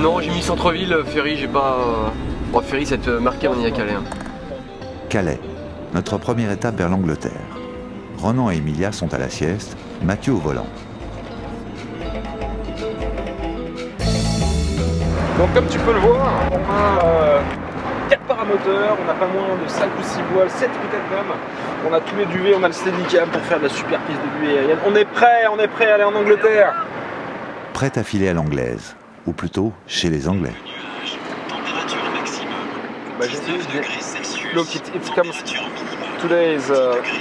Non, j'ai mis centre-ville, Ferry, j'ai pas... Bon, Ferry, ça te marqué, on y a Calais. Hein. Calais, notre première étape vers l'Angleterre. Ronan et Emilia sont à la sieste, Mathieu au volant. Donc comme tu peux le voir, on a 4 paramoteurs, on a pas moins de 5 ou 6 voiles, 7 peut-être même. On a tous les duvets, on a le steadicam pour faire de la super piste de duvet aérienne. On est prêt à aller en Angleterre. Prêt à filer à l'anglaise, ou plutôt chez les Anglais. Température maximum. Bah, 19 degrés Celsius. Look, it comes. Today is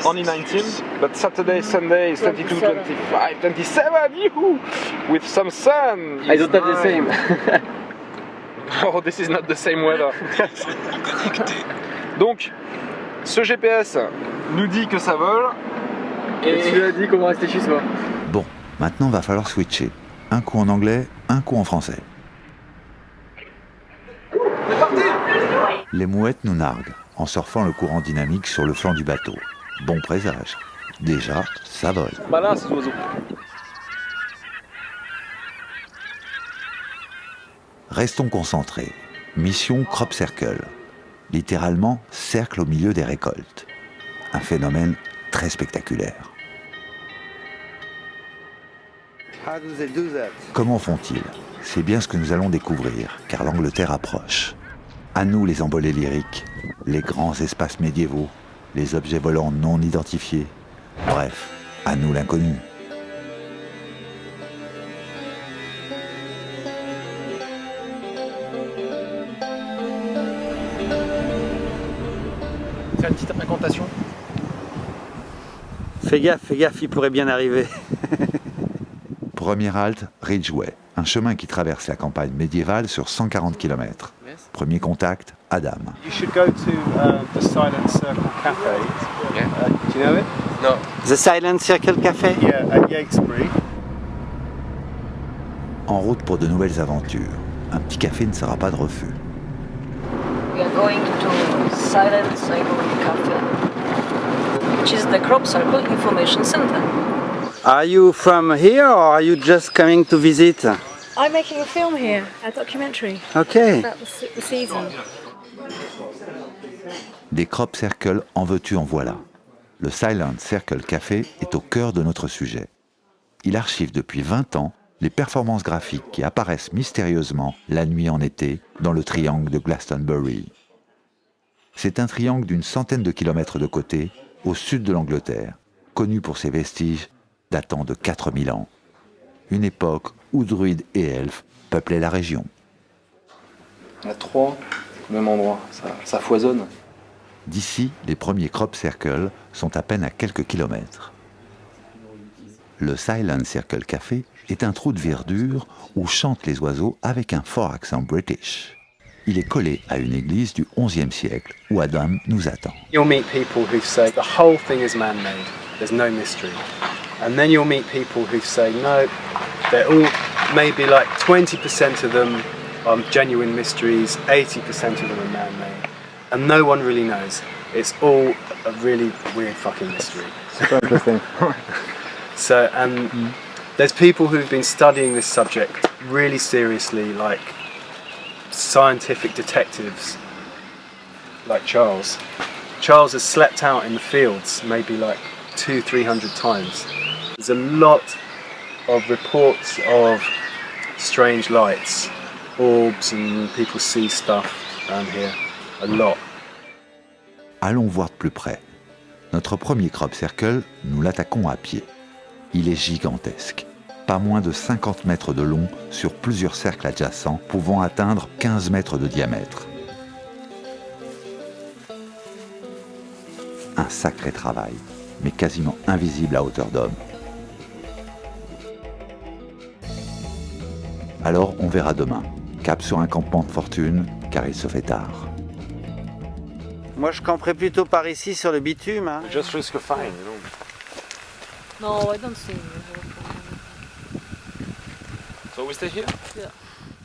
only 19, but Saturday, Sunday is 22, 25, 27, yoo-hoo, with some sun. I don't have the same. Oh, this is not the same weather. Donc, ce GPS nous dit que ça vole. Et tu lui as dit qu'on va rester chez soi. Bon, maintenant va falloir switcher. Un coup en anglais, un coup en français. C'est parti! Les mouettes nous narguent en surfant le courant dynamique sur le flanc du bateau. Bon présage. Déjà, ça vole. Bah là, ces oiseaux. Restons concentrés. Mission Crop Circle. Littéralement, cercle au milieu des récoltes. Un phénomène très spectaculaire. Comment font-ils? C'est bien ce que nous allons découvrir, car l'Angleterre approche. À nous les embolés lyriques, les grands espaces médiévaux, les objets volants non identifiés. Bref, à nous l'inconnu. Faire une petite incantation. Fais gaffe, il pourrait bien arriver. Première halte, Ridgeway, un chemin qui traverse la campagne médiévale sur 140 km. Premier contact, Adam. You should go to the Silent Circle Cafe. Yeah. Do you know it? Non. The Silent Circle Café. Yeah, at Yatesbury. En route pour de nouvelles aventures. Un petit café ne sera pas de refus. We are going to Silent Circle Cafe, which is the Crop Circle Information Center. Are you from here or are you just coming to visit? I'm making a film here, a documentary Okay. about the season. Des crop circles en veux-tu en voilà. Le Silent Circle Café est au cœur de notre sujet. Il archive depuis 20 ans les performances graphiques qui apparaissent mystérieusement la nuit en été dans le triangle de Glastonbury. C'est un triangle d'une centaine de kilomètres de côté, au sud de l'Angleterre, connu pour ses vestiges datant de 4000 ans. Une époque où druides et elfes peuplaient la région. Il y a 3 au même endroit, ça foisonne. D'ici, les premiers crop circles sont à peine à quelques kilomètres. Le Silent Circle Café est un trou de verdure où chantent les oiseaux avec un fort accent british. Il est collé à une église du XIe siècle où Adam nous attend. You'll meet people who say the whole thing is man-made. There's no mystery. And then you'll meet people who say no, they're all maybe like 20% of them are genuine mysteries, 80% of them are man-made. And no one really knows. It's all a really weird fucking mystery. Super interesting. So, and there's people who've been studying this subject really seriously, like scientific detectives, like Charles. Charles has slept out in the fields maybe like 200-300 times. There's a lot of reports of strange lights, orbs, and people see stuff down here. A lot. Allons voir de plus près. Notre premier crop circle, nous l'attaquons à pied. Il est gigantesque. Pas moins de 50 mètres de long sur plusieurs cercles adjacents pouvant atteindre 15 mètres de diamètre. Un sacré travail, mais quasiment invisible à hauteur d'homme. Alors on verra demain. Cap sur un campement de fortune, car il se fait tard. Moi, je camperais plutôt par ici sur le bitume. Hein. Just risk a fine, you know. No, I don't think. So we stay here?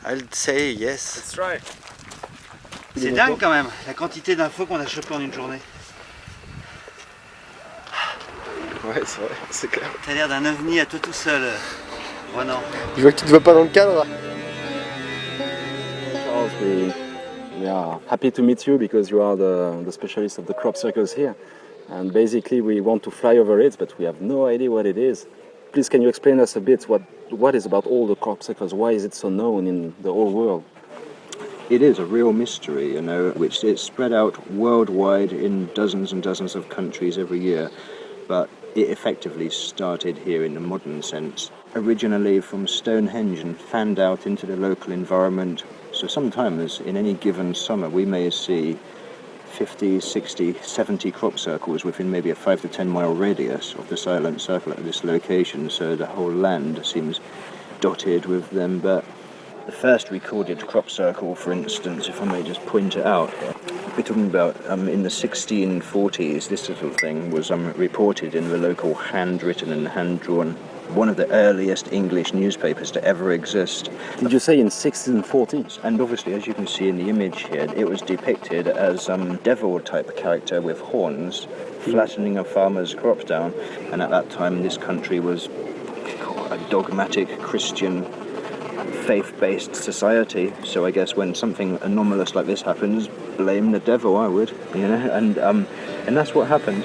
I'll say yes. Let's try. C'est dingue quand même, la quantité d'infos qu'on a chopé en une journée. Ouais, c'est vrai, c'est clair. T'as l'air d'un ovni à toi tout seul, Ronan. Je vois que tu te vois pas dans le cadre. Charles, we are happy to meet you because you are the specialist of the crop circles here. And basically we want to fly over it, but we have no idea what it is. Please, can you explain us a bit what is about all the crop circles? Why is it so known in the whole world? It is a real mystery, you know, which is spread out worldwide in dozens and dozens of countries every year. But it effectively started here in the modern sense, originally from Stonehenge and fanned out into the local environment. So sometimes in any given summer we may see 50, 60, 70 crop circles within maybe a 5 to 10 mile radius of the silent circle at this location, so the whole land seems dotted with them. But the first recorded crop circle, for instance, if I may just point it out, we're talking about in the 1640s, this sort of thing was reported in the local handwritten and hand-drawn, one of the earliest English newspapers to ever exist. Did you say in 1640s? And obviously, as you can see in the image here, it was depicted as devil-type character with horns, flattening a farmer's crops down. And at that time, this country was a dogmatic Christian faith-based society, so I guess when something anomalous like this happens, blame the devil, I would, you know, and that's what happened.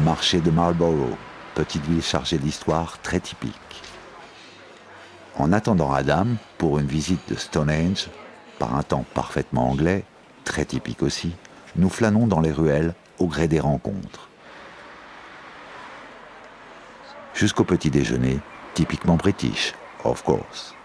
Marché de Marlborough, petite ville chargée d'histoire très typique. En attendant Adam pour une visite de Stonehenge, par un temps parfaitement anglais, très typique aussi, nous flânons dans les ruelles au gré des rencontres. Jusqu'au petit déjeuner, typiquement british, of course.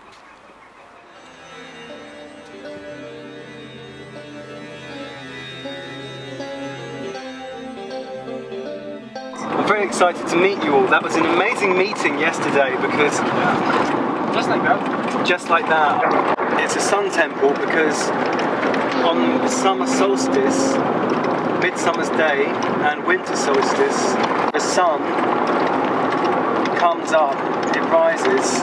I'm very excited to meet you all. That was an amazing meeting yesterday because just like that, it's a sun temple because on the summer solstice, midsummer's day and winter solstice, the sun comes up, it rises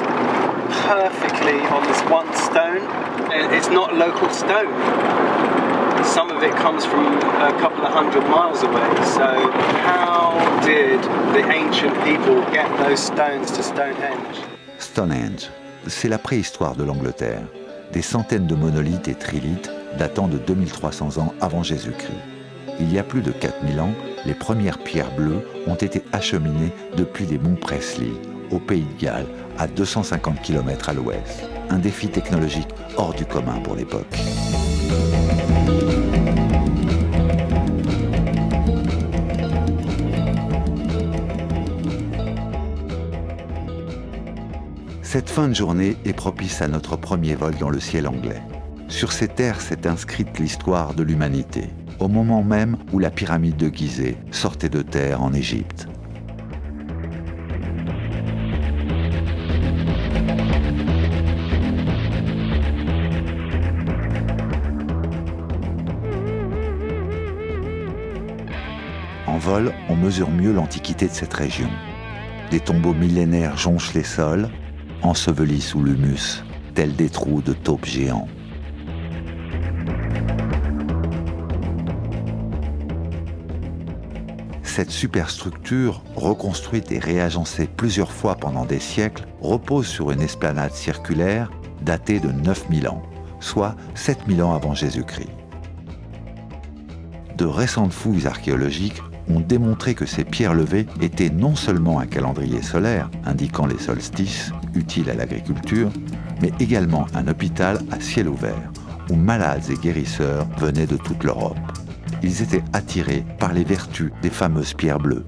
perfectly on this one stone. It's not local stone. Some of it comes from a couple of 100 miles away. So how did the ancient people get those stones to Stonehenge? Stonehenge, c'est la préhistoire de l'Angleterre. Des centaines de monolithes et trilithes datant de 2300 ans avant Jésus-Christ. Il y a plus de 4000 ans, les premières pierres bleues ont été acheminées depuis les monts Presley, au Pays de Galles, à 250 km à l'ouest. Un défi technologique hors du commun pour l'époque. Cette fin de journée est propice à notre premier vol dans le ciel anglais. Sur ces terres s'est inscrite l'histoire de l'humanité, au moment même où la pyramide de Gizeh sortait de terre en Égypte. En vol, on mesure mieux l'antiquité de cette région. Des tombeaux millénaires jonchent les sols, ensevelis sous l'humus, tels des trous de taupes géants. Cette superstructure, reconstruite et réagencée plusieurs fois pendant des siècles, repose sur une esplanade circulaire datée de 9000 ans, soit 7000 ans avant Jésus-Christ. De récentes fouilles archéologiques ont démontré que ces pierres levées étaient non seulement un calendrier solaire indiquant les solstices, utiles à l'agriculture, mais également un hôpital à ciel ouvert, où malades et guérisseurs venaient de toute l'Europe. Ils étaient attirés par les vertus des fameuses pierres bleues.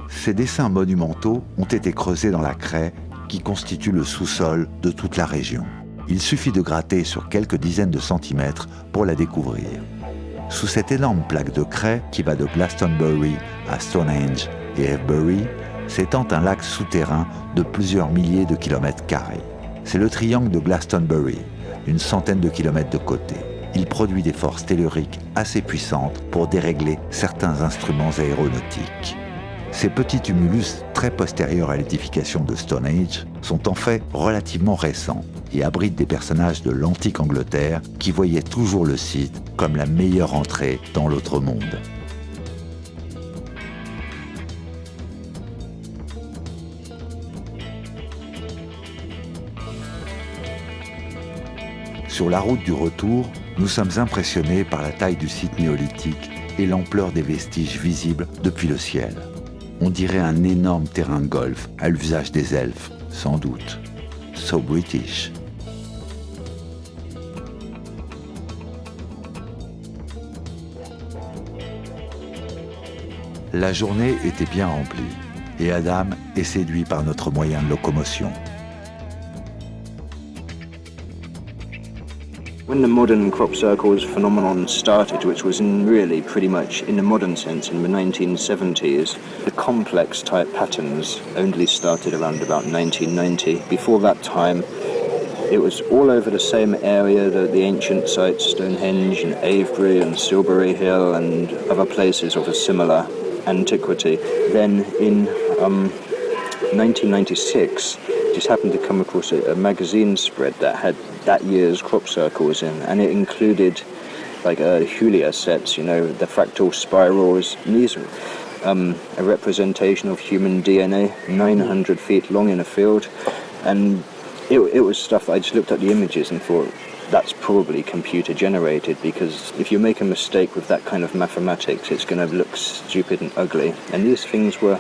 Ces dessins monumentaux ont été creusés dans la craie qui constitue le sous-sol de toute la région. Il suffit de gratter sur quelques dizaines de centimètres pour la découvrir. Sous cette énorme plaque de craie qui va de Glastonbury à Stonehenge et Avebury, s'étend un lac souterrain de plusieurs milliers de kilomètres carrés. C'est le triangle de Glastonbury, une centaine de kilomètres de côté. Il produit des forces telluriques assez puissantes pour dérégler certains instruments aéronautiques. Ces petits tumulus très postérieurs à l'édification de Stonehenge sont en fait relativement récents. et abrite des personnages de l'antique Angleterre qui voyaient toujours le site comme la meilleure entrée dans l'autre monde. Sur la route du retour, nous sommes impressionnés par la taille du site néolithique et l'ampleur des vestiges visibles depuis le ciel. On dirait un énorme terrain de golf à l'usage des elfes, sans doute. So British. La journée était bien remplie et Adam est séduit par notre moyen de locomotion. When the modern crop circles phenomenon started, which was really pretty much in the modern sense in the 1970s, the complex type patterns only started around about 1990. Before that time, it was all over the same area, the ancient sites, Stonehenge and Avebury and Silbury Hill and other places of a similar antiquity. Then in 1996, just happened to come across a magazine spread that had that year's crop circles in, and it included like Hulia sets, you know, the fractal spirals. And these are a representation of human DNA, 900 feet long in a field, and it was stuff that I just looked at the images and thought, that's probably computer generated, because if you make a mistake with that kind of mathematics, it's going to look stupid and ugly. And these things were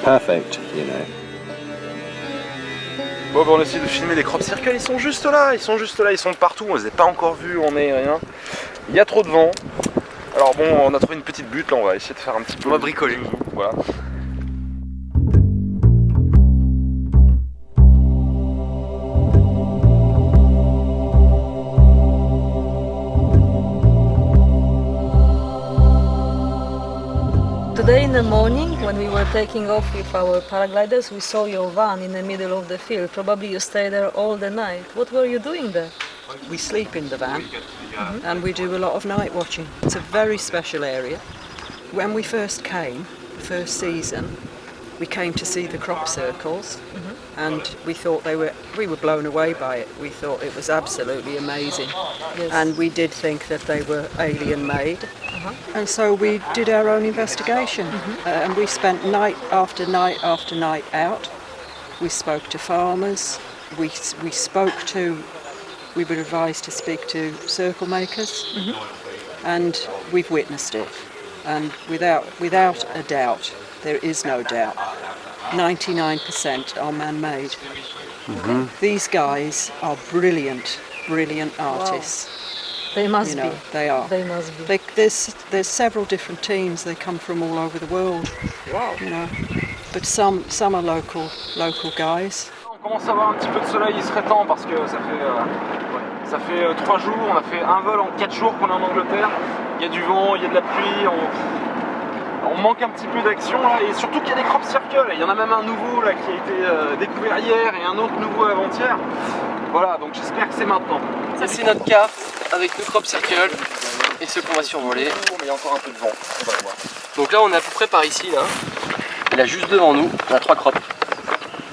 perfect, you know. Bon, on essaie de filmer les crop circles, ils sont juste là, ils sont partout, on les a pas encore vus, on est rien. Il y a trop de vent. Alors bon, on a trouvé une petite butte, là on va essayer de faire un petit peu. On va bricoler. Voilà. Today in the morning, when we were taking off with our paragliders, we saw your van in the middle of the field. Probably you stayed there all the night. What were you doing there? We sleep in the van and we do a lot of night watching. It's a very special area. When we first came, the first season, we came to see the crop circles and we thought we were blown away by it. We thought it was absolutely amazing. Yes. And we did think that they were alien made. And so we did our own investigation and we spent night after night after night out. We spoke to farmers, we were advised to speak to circle makers, and we've witnessed it. And without a doubt, there is no doubt, 99% are man-made. These guys are brilliant artists. Wow. They must be. They are. They must be. There's several different teams. They come from all over the world. Wow. You know, but some are local guys. On commence à avoir un petit peu de soleil, il serait temps parce que ça fait 3 jours, on a fait un vol en 4 jours qu'on est en Angleterre. Il y a du vent, il y a de la pluie, on manque un petit peu d'action là, et surtout qu'il y a des crop circles. Il y en a même un nouveau là qui a été découvert hier et un autre nouveau avant-hier. Voilà, donc j'espère que c'est maintenant. Ça c'est notre carte avec le crop circle et ceux qu'on va survoler. Mais il y a encore un peu de vent, on va voir. Donc là on est à peu près par ici là. Et là juste devant nous, on a 3 crops.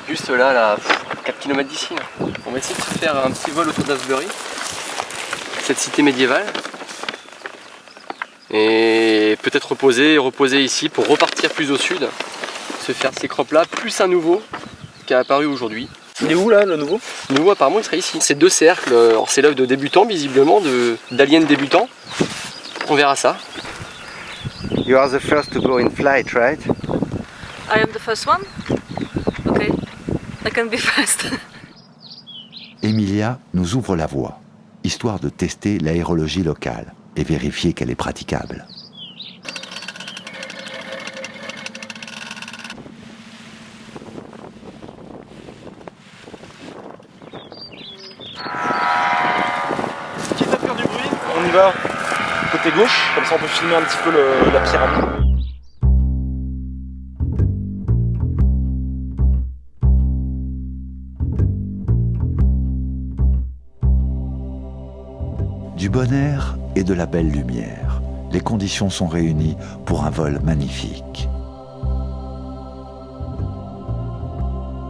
Juste là, 4 km d'ici. On va essayer de se faire un petit vol autour d'Asbury, cette cité médiévale. Et peut-être reposer ici pour repartir plus au sud, se faire ces crops là, plus un nouveau qui a apparu aujourd'hui. Il est où là le nouveau? Le nouveau apparemment il serait ici. C'est 2 cercles, alors c'est l'œuvre de débutants visiblement, d'aliens débutants. On verra ça. You are the first to go in flight, right? I am the first one? Okay. I can be fast. Emilia nous ouvre la voie, histoire de tester l'aérologie locale et vérifier qu'elle est praticable. Quitte à faire du bruit, on y va côté gauche, comme ça on peut filmer un petit peu la pyramide. Du bon air et de la belle lumière, les conditions sont réunies pour un vol magnifique.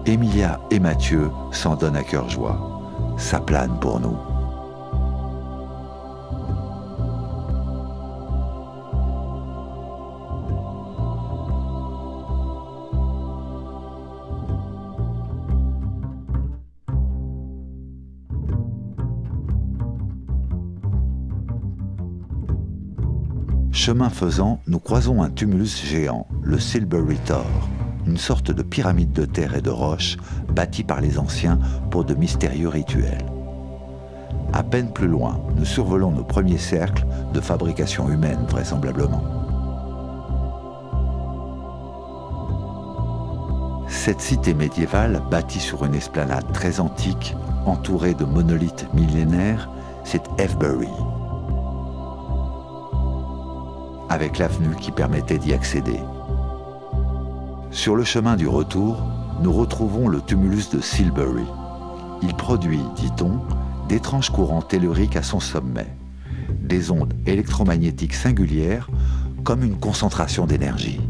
Emilia et Mathieu s'en donnent à cœur joie. ça plane pour nous. Chemin faisant, nous croisons un tumulus géant, le Silbury Tor, une sorte de pyramide de terre et de roches bâtie par les anciens pour de mystérieux rituels. À peine plus loin, nous survolons nos premiers cercles de fabrication humaine vraisemblablement. Cette cité médiévale, bâtie sur une esplanade très antique, entourée de monolithes millénaires, c'est Avebury, avec l'avenue qui permettait d'y accéder. Sur le chemin du retour, nous retrouvons le tumulus de Silbury. Il produit, dit-on, d'étranges courants telluriques à son sommet, des ondes électromagnétiques singulières comme une concentration d'énergie.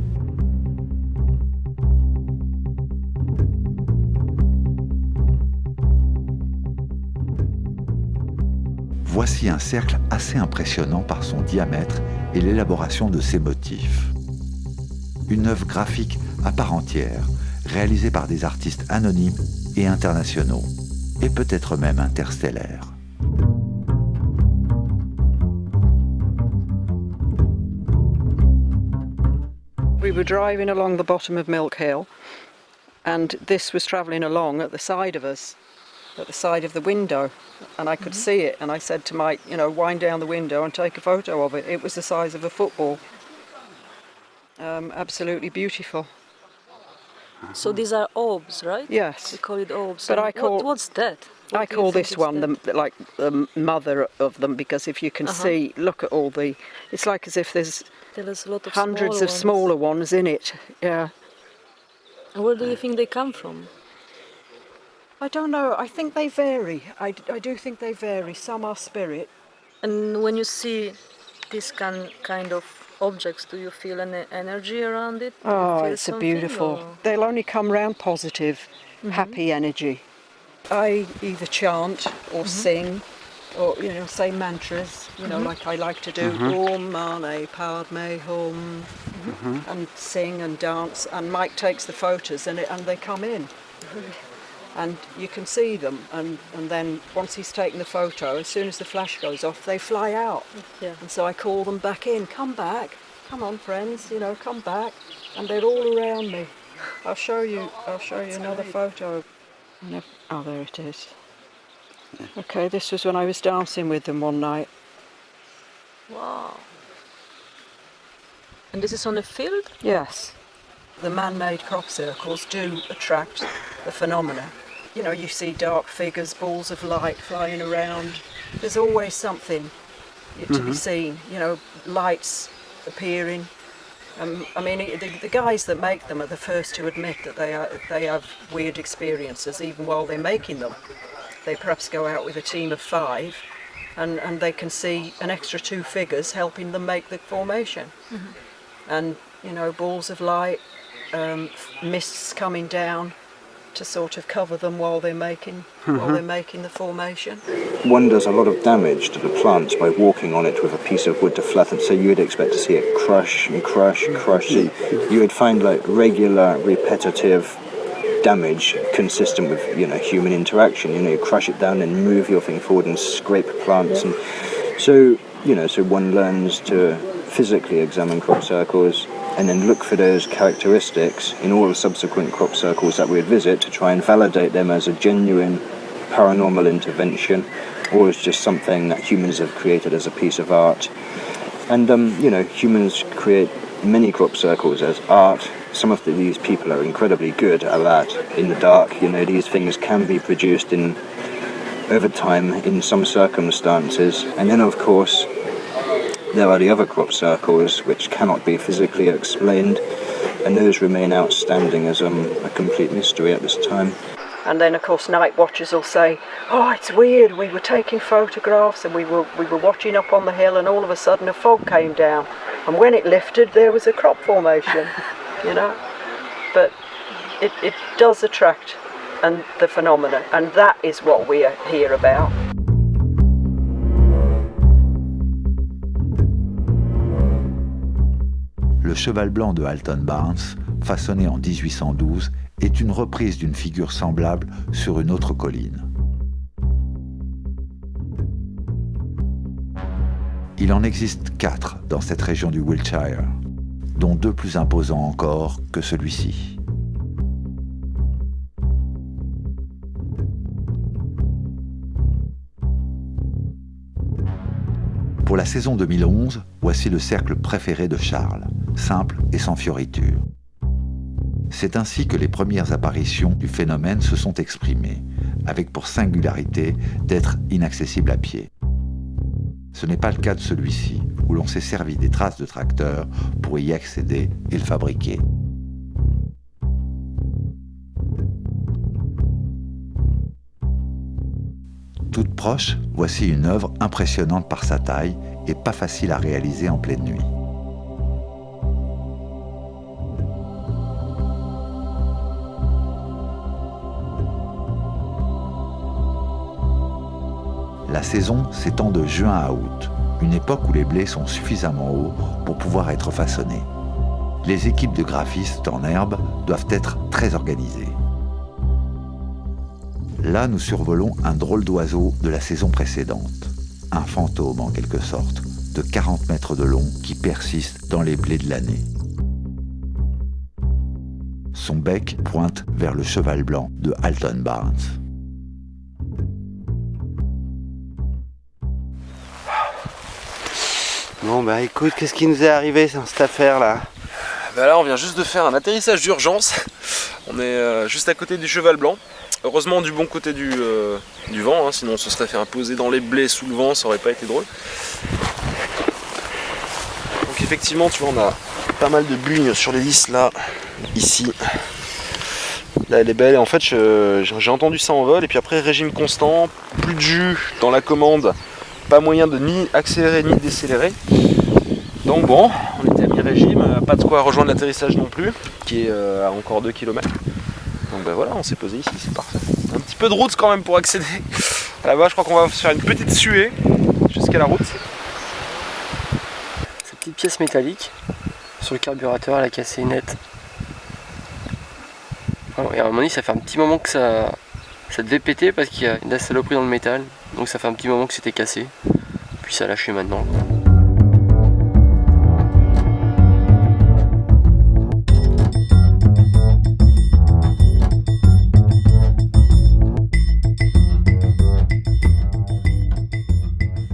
Voici un cercle assez impressionnant par son diamètre et l'élaboration de ses motifs. Une œuvre graphique à part entière, réalisée par des artistes anonymes et internationaux, et peut-être même interstellaires. We were driving along the bottom of Milk Hill, and this was travelling along at the side of us, at the side of the window, and I could see it, and I said to Mike, you know, wind down the window and take a photo of it. It was the size of a football. Absolutely beautiful. So these are orbs, right? Yes. We call it orbs. But And I call- what's that? What I do you call think this is one that? the mother of them, because if you can see, look at all the, it's like as if there's There is a lot of hundreds of ones. smaller ones in it. Yeah. And where do you think they come from? I don't know. I think they vary. I do think they vary. Some are spirit. And when you see this kind of objects, do you feel an energy around it? Do you Oh, feel it's a something, beautiful. or- They'll only come round positive, happy energy. I either chant or sing, or say mantras. Like I like to do Om Mane Padme Hum, and sing and dance. And Mike takes the photos, and they come in. And you can see them, and then once he's taken the photo, as soon as the flash goes off, they fly out. Yeah. And so I call them back in. Come back, come on, friends. Come back. And they're all around me. I'll show you another photo. Oh, there it is. Okay, this was when I was dancing with them one night. Wow. And this is on a field? Yes. The man-made crop circles do attract the phenomena. You see dark figures, balls of light flying around. There's always something to be seen, lights appearing. The guys that make them are the first to admit that they have weird experiences even while they're making them. They perhaps go out with a team of 5 and they can see an extra 2 figures helping them make the formation. And, balls of light, mists coming down to sort of cover them while they're making the formation. One does a lot of damage to the plants by walking on it with a piece of wood to flatten, so you would expect to see it crush and crush and crush. So you would find like regular, repetitive damage consistent with human interaction. You crush it down and move your thing forward and scrape plants, and so one learns to physically examine crop circles and then look for those characteristics in all the subsequent crop circles that we would visit to try and validate them as a genuine paranormal intervention or as just something that humans have created as a piece of art. And humans create many crop circles as art. Some of these people are incredibly good at that in the dark. These things can be produced over time in some circumstances. And then of course there are the other crop circles which cannot be physically explained, and those remain outstanding as a complete mystery at this time. And then of course night watchers will say, oh, it's weird, we were taking photographs and we were watching up on the hill and all of a sudden a fog came down, and when it lifted there was a crop formation. But it does attract and the phenomenon, and that is what we are here about. Le cheval blanc de Alton Barnes, façonné en 1812, est une reprise d'une figure semblable sur une autre colline. Il en existe 4 dans cette région du Wiltshire, dont 2 plus imposants encore que celui-ci. Pour la saison 2011, voici le cercle préféré de Charles, simple et sans fioritures. C'est ainsi que les premières apparitions du phénomène se sont exprimées, avec pour singularité d'être inaccessible à pied. Ce n'est pas le cas de celui-ci, où l'on s'est servi des traces de tracteurs pour y accéder et le fabriquer. Toute proche, voici une œuvre impressionnante par sa taille et pas facile à réaliser en pleine nuit. La saison s'étend de juin à août, une époque où les blés sont suffisamment hauts pour pouvoir être façonnés. Les équipes de graphistes en herbe doivent être très organisées. Là, nous survolons un drôle d'oiseau de la saison précédente. Un fantôme, en quelque sorte, de 40 mètres de long qui persiste dans les blés de l'année. Son bec pointe vers le cheval blanc de Alton Barnes. Bon bah écoute, qu'est-ce qui nous est arrivé dans cette affaire là? Bah là on vient juste de faire un atterrissage d'urgence. On est juste à côté du cheval blanc. Heureusement du bon côté du vent, hein, sinon on se serait fait imposer dans les blés sous le vent, ça aurait pas été drôle. Donc effectivement tu vois on a pas mal de bugnes sur l'hélice là, ici. Là elle est belle et en fait j'ai entendu ça en vol et puis après régime constant, plus de jus dans la commande, pas moyen de ni accélérer ni décélérer. Donc bon, on était à mi-régime, pas de quoi rejoindre l'atterrissage non plus, qui est à encore 2 km. Donc ben voilà, on s'est posé ici, c'est parfait. Un petit peu de route quand même pour accéder. Là-bas, je crois qu'on va se faire une petite suée jusqu'à la route. Cette petite pièce métallique sur le carburateur, elle a cassé net. Et à un moment donné, ça fait un petit moment que ça devait péter parce qu'il y a de la saloperie dans le métal. Donc ça fait un petit moment que c'était cassé. Puis ça a lâché maintenant.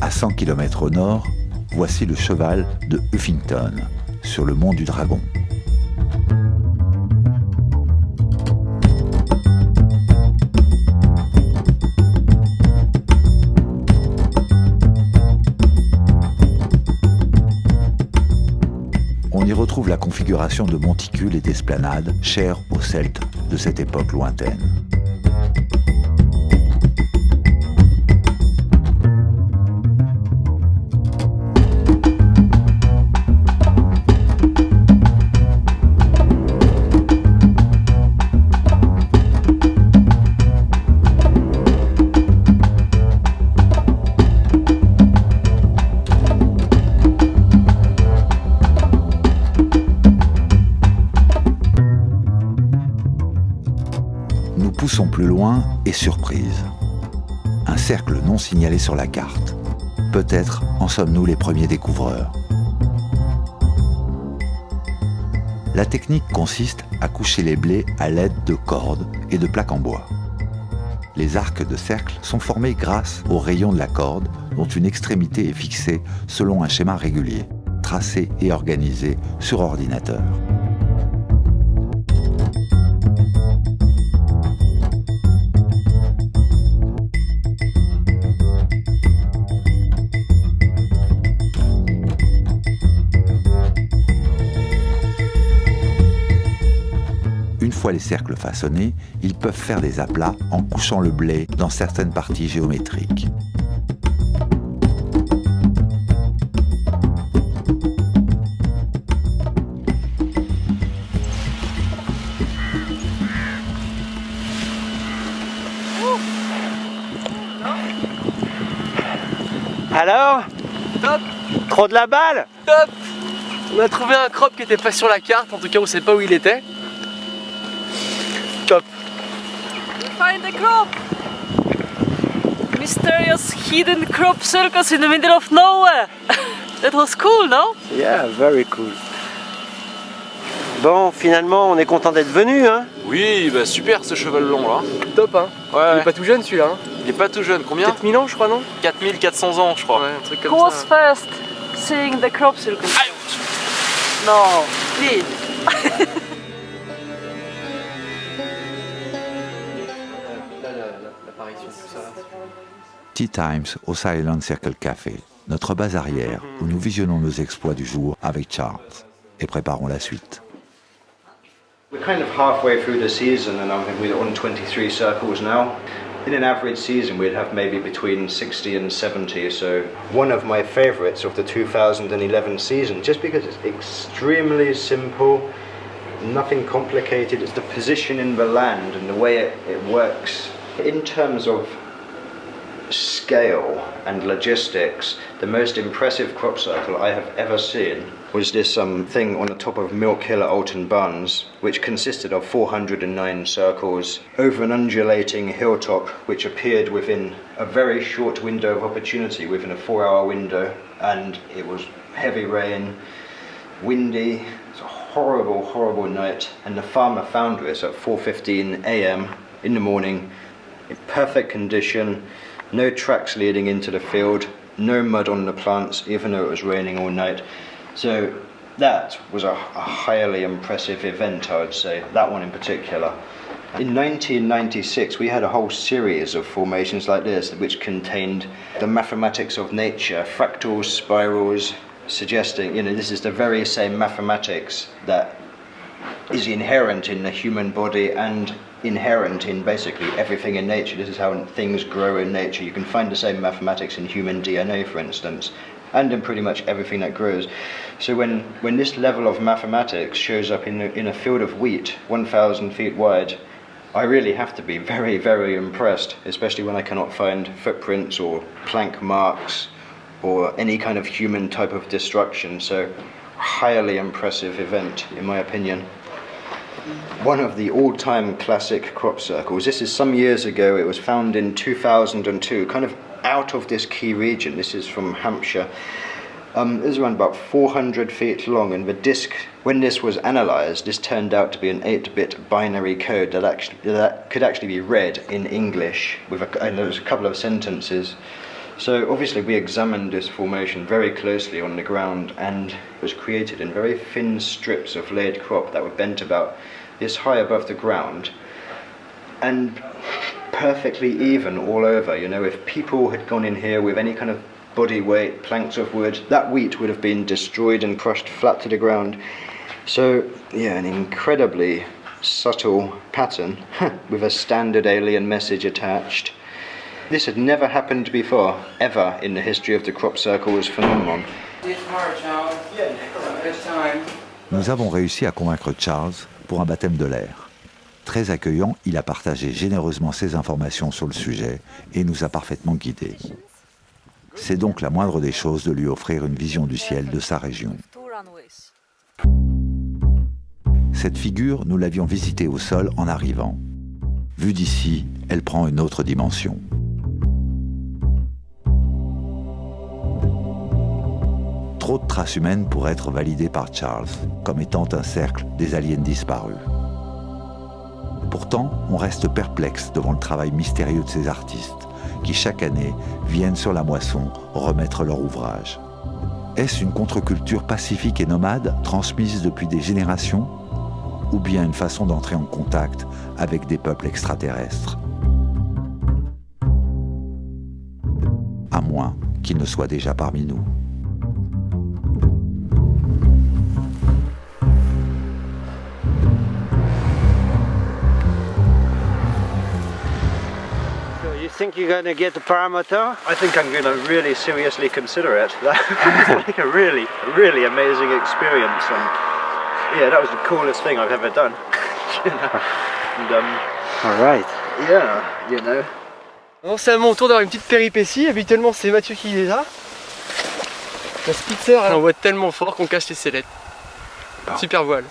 À 100 km au nord, voici le cheval de Huffington, sur le mont du Dragon. On y retrouve la configuration de monticules et d'esplanades chères aux Celtes de cette époque lointaine. Poussons plus loin et surprise. Un cercle non signalé sur la carte. Peut-être en sommes-nous les premiers découvreurs. La technique consiste à coucher les blés à l'aide de cordes et de plaques en bois. Les arcs de cercle sont formés grâce aux rayons de la corde dont une extrémité est fixée selon un schéma régulier, tracé et organisé sur ordinateur. Une fois les cercles façonnés, ils peuvent faire des aplats en couchant le blé dans certaines parties géométriques. Alors? Top. Trop de la balle? Top. On a trouvé un crop qui était pas sur la carte, en tout cas on sait pas où il était. Top. We find the crop! Mysterious hidden crop circles in the middle of nowhere! That was cool, no? Yeah, very cool. Bon, finalement, on est content d'être venu, hein? Oui, bah super ce cheval long là. Top hein. Ouais. Il est pas tout jeune celui-là. Hein. Il est pas tout jeune, combien? 4000 ans je crois, non? 4400 ans je crois. Ouais, un truc comme Who was ça. first seeing the crop circles? No, please. L'apparition de tout ça. Tea Times au Silent Circle Café, notre base arrière où nous visionnons nos exploits du jour avec Charles et préparons la suite. We're kind of halfway through the season and we're on 23 circles now. In an average season we'd have maybe between 60 and 70, so one of my favourites of the 2011 season, just because it's extremely simple, nothing complicated, it's the position in the land and the way it works. In terms of scale and logistics, the most impressive crop circle I have ever seen was this thing on the top of Milk Hill at Alton Barnes, which consisted of 409 circles over an undulating hilltop which appeared within a very short window of opportunity, within a 4-hour window, and it was heavy rain, windy, it's a horrible, horrible night, and the farmer found this at 4:15 a.m. in the morning, in perfect condition, no tracks leading into the field, no mud on the plants, even though it was raining all night. So that was a highly impressive event, I would say, that one in particular. In 1996 we had a whole series of formations like this which contained the mathematics of nature, fractals, spirals, suggesting, this is the very same mathematics that is inherent in the human body and inherent in basically everything in nature. This is how things grow in nature. You can find the same mathematics in human DNA, for instance, and in pretty much everything that grows. So when this level of mathematics shows up in a field of wheat 1,000 feet wide, I really have to be very, very impressed, especially when I cannot find footprints or plank marks or any kind of human type of destruction. So highly impressive event, in my opinion. One of the all-time classic crop circles. This is some years ago. It was found in 2002, kind of out of this key region. This is from Hampshire. It was around about 400 feet long, and the disc, when this was analysed, this turned out to be an 8-bit binary code that could actually be read in English and there was a couple of sentences. So obviously we examined this formation very closely on the ground, and it was created in very thin strips of laid crop that were bent about this high above the ground and perfectly even all over. If people had gone in here with any kind of body weight, planks of wood, that wheat would have been destroyed and crushed flat to the ground. So yeah, an incredibly subtle pattern with a standard alien message attached. This had never happened before, ever, in the history of the crop circles phenomenon. Nous avons réussi à convaincre Charles pour un baptême de l'air. Très accueillant, il a partagé généreusement ses informations sur le sujet et nous a parfaitement guidés. C'est donc la moindre des choses de lui offrir une vision du ciel de sa région. Cette figure, nous l'avions visitée au sol en arrivant. Vue d'ici, elle prend une autre dimension. Trop de traces humaines pour être validées par Charles comme étant un cercle des aliens disparus. Pourtant, on reste perplexe devant le travail mystérieux de ces artistes qui, chaque année, viennent sur la moisson remettre leur ouvrage. Est-ce une contre-culture pacifique et nomade transmise depuis des générations, ou bien une façon d'entrer en contact avec des peuples extraterrestres? À moins qu'ils ne soient déjà parmi nous. Think you're going to get the paramotor? I think I'm going to really seriously consider it. That was like a really amazing experience, and yeah, that was the coolest thing I've ever done. And, all right. Yeah, Alors c'est à mon tour d'avoir une petite péripétie, habituellement c'est Mathieu qui les a. La Spitzer elle envoie tellement fort qu'on cache les sellettes. Super voile.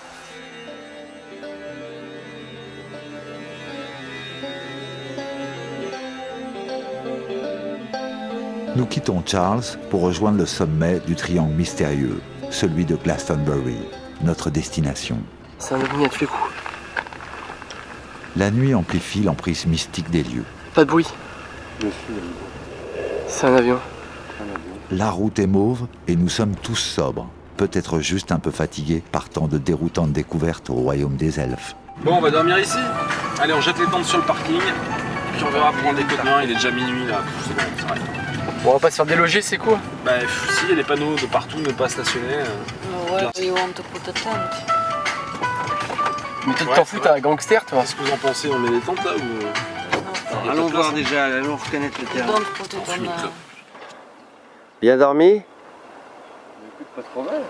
Nous quittons Charles pour rejoindre le sommet du triangle mystérieux, celui de Glastonbury, notre destination. C'est un ovni à tous les coups. La nuit amplifie l'emprise mystique des lieux. Pas de bruit. C'est un avion. La route est mauve et nous sommes tous sobres, peut-être juste un peu fatigués par tant de déroutantes découvertes au royaume des elfes. Bon, on va dormir ici. Allez, on jette les tentes sur le parking. Puis on verra pour un déco demain, il est déjà minuit là. C'est bon, ça arrête. Bon, on va pas se faire déloger, c'est quoi? Bah, si, il y a des panneaux de partout, ne pas stationner. Where do you want to put a tent? Mais tu t'en fous, t'es un gangster toi. Qu'est-ce que vous en pensez? On met les tentes là ou. Allons voir déjà, allons reconnaître le terrain. Don't put it on a... Bien dormi? Écoute, pas trop mal.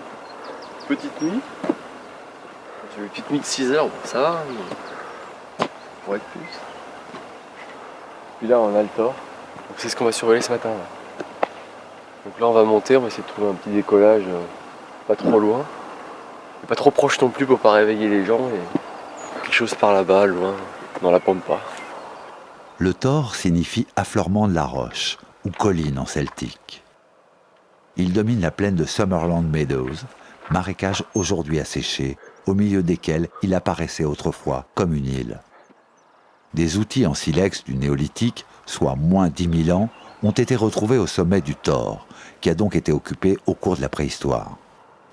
Petite nuit. Tu veux une petite nuit de 6 heures, bon, ça va. Mais... pour être plus. Puis là, on a le tort. Donc c'est ce qu'on va surveiller ce matin. Là. Donc là, on va monter, on va essayer de trouver un petit décollage pas trop loin. Et pas trop proche non plus pour pas réveiller les gens. Et quelque chose par là-bas, loin, dans la pampa. Le Tor signifie affleurement de la roche, ou colline en celtique. Il domine la plaine de Summerland Meadows, marécage aujourd'hui asséché, au milieu desquels il apparaissait autrefois comme une île. Des outils en silex du néolithique, soit moins 10 000 ans, ont été retrouvés au sommet du Tor, qui a donc été occupé au cours de la préhistoire.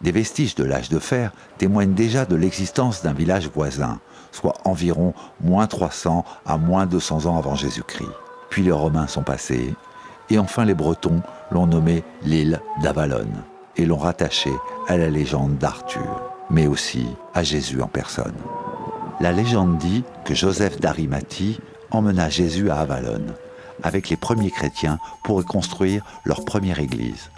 Des vestiges de l'âge de fer témoignent déjà de l'existence d'un village voisin, soit environ moins 300 à moins 200 ans avant Jésus-Christ. Puis les Romains sont passés, et enfin les Bretons l'ont nommé l'île d'Avalon, et l'ont rattaché à la légende d'Arthur, mais aussi à Jésus en personne. La légende dit que Joseph d'Arimathie emmena Jésus à Avalon, avec les premiers chrétiens pour y construire leur première église.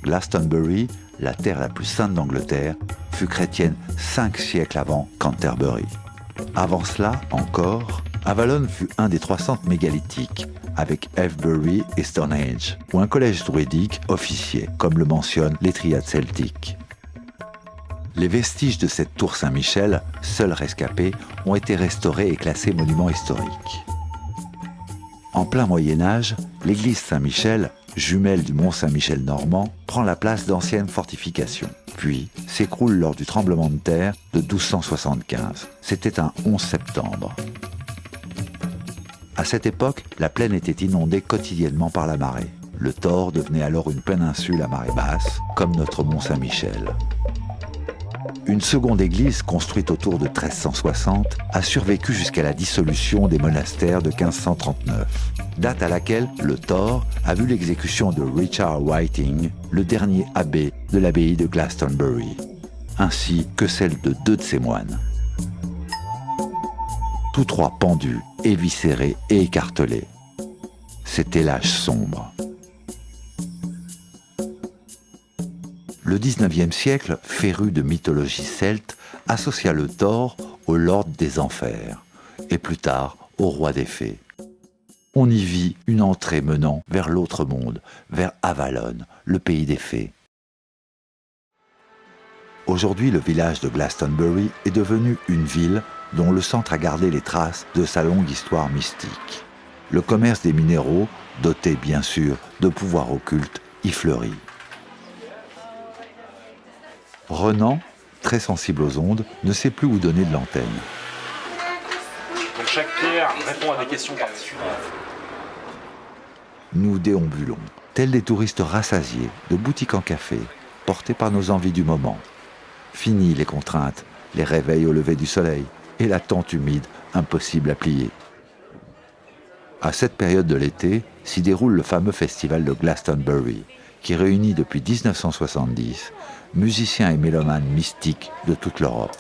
Glastonbury, la terre la plus sainte d'Angleterre, fut chrétienne 5 siècles avant Canterbury. Avant cela, encore, Avalon fut un des 3 centres mégalithiques, avec Avebury et Stonehenge, où un collège druidique officiait, comme le mentionnent les triades celtiques. Les vestiges de cette tour Saint-Michel, seule rescapée, ont été restaurés et classés monuments historiques. En plein Moyen-Âge, l'église Saint-Michel, jumelle du mont Saint-Michel normand, prend la place d'anciennes fortifications, puis s'écroule lors du tremblement de terre de 1275. C'était un 11 septembre. À cette époque, la plaine était inondée quotidiennement par la marée. Le Tor devenait alors une péninsule à marée basse, comme notre mont Saint-Michel. Une seconde église, construite autour de 1360, a survécu jusqu'à la dissolution des monastères de 1539, date à laquelle le Tor a vu l'exécution de Richard Whiting, le dernier abbé de l'abbaye de Glastonbury, ainsi que celle de 2 de ses moines. Tous 3 pendus, éviscérés et écartelés. C'était l'âge sombre. Le XIXe siècle, féru de mythologie celte, associa le Tor au Lord des Enfers, et plus tard au Roi des Fées. On y vit une entrée menant vers l'autre monde, vers Avalon, le pays des fées. Aujourd'hui, le village de Glastonbury est devenu une ville dont le centre a gardé les traces de sa longue histoire mystique. Le commerce des minéraux, doté bien sûr de pouvoirs occultes, y fleurit. Renan, très sensible aux ondes, ne sait plus où donner de l'antenne. Donc chaque pierre répond à des questions particulières. Nous déambulons, tels des touristes rassasiés, de boutique en café, portés par nos envies du moment. Fini les contraintes, les réveils au lever du soleil et la tente humide impossible à plier. À cette période de l'été s'y déroule le fameux festival de Glastonbury, qui réunit depuis 1970 musiciens et mélomanes mystiques de toute l'Europe.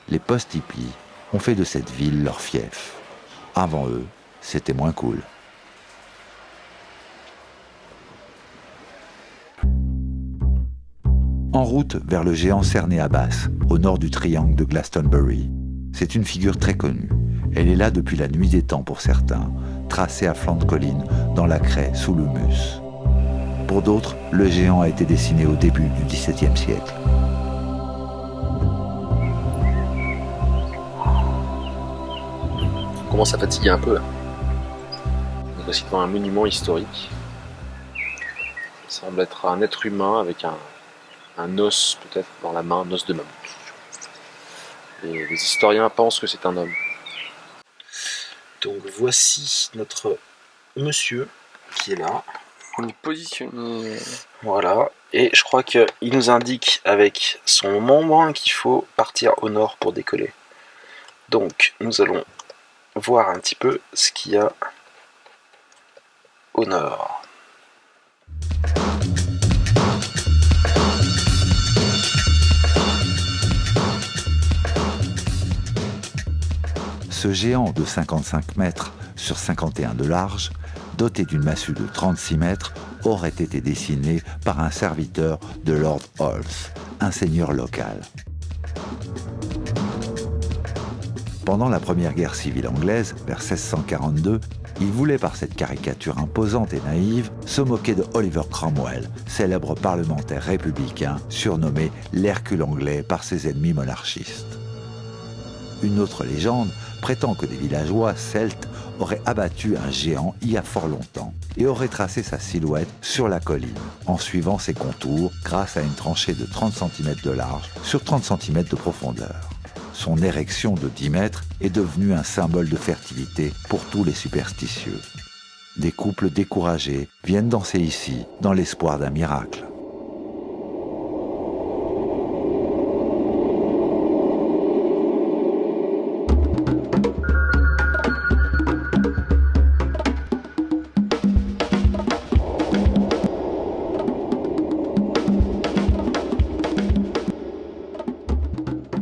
Les post-hippies ont fait de cette ville leur fief. Avant eux, c'était moins cool. En route vers le géant Cerné Abbas, au nord du triangle de Glastonbury. C'est une figure très connue, Elle est là depuis la nuit des temps pour certains, tracée à flanc de colline, dans la craie, sous l'humus. Pour d'autres, le géant a été dessiné au début du XVIIe siècle. On commence à fatiguer un peu là. On est aussi devant un monument historique. Ça semble être un être humain avec un os peut-être dans la main, un os de mammouth. Et les historiens pensent que c'est un homme. Donc voici notre monsieur qui est là. On est positionné. Voilà, et je crois qu'il nous indique avec son membre qu'il faut partir au nord pour décoller. Donc nous allons voir un petit peu ce qu'il y a au nord. Ce géant de 55 mètres sur 51 de large, doté d'une massue de 36 mètres, aurait été dessiné par un serviteur de Lord Holles, un seigneur local. Pendant la première guerre civile anglaise, vers 1642, il voulait par cette caricature imposante et naïve se moquer de Oliver Cromwell, célèbre parlementaire républicain surnommé l'Hercule anglais par ses ennemis monarchistes. Une autre légende prétend que des villageois celtes auraient abattu un géant il y a fort longtemps et auraient tracé sa silhouette sur la colline en suivant ses contours grâce à une tranchée de 30 cm de large sur 30 cm de profondeur. Son érection de 10 mètres est devenue un symbole de fertilité pour tous les superstitieux. Des couples découragés viennent danser ici dans l'espoir d'un miracle.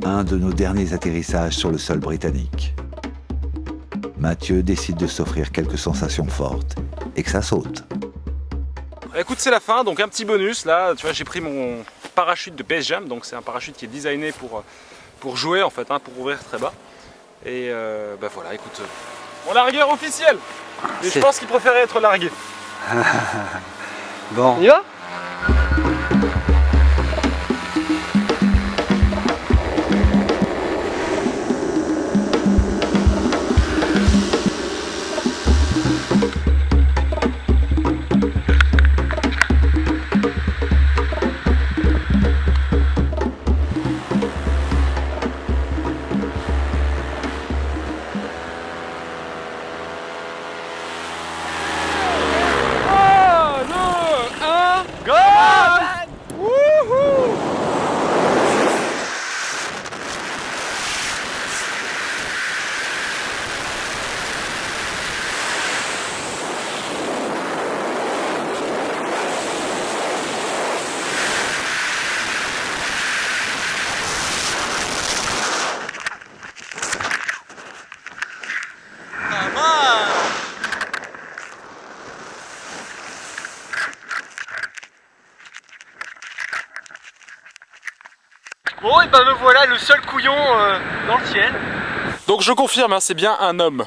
Un de nos derniers atterrissages sur le sol britannique. Mathieu décide de s'offrir quelques sensations fortes et que ça saute. Écoute, c'est la fin, donc un petit bonus là, tu vois, j'ai pris mon parachute de Space Jam, donc c'est un parachute qui est designé pour jouer en fait, hein, pour ouvrir très bas. Et bah voilà, écoute, mon largueur officiel. Et je pense qu'il préférait être largué. Bon. On y va ? Bon, et ben me voilà le seul couillon dans le ciel. Donc je confirme, hein, c'est bien un homme.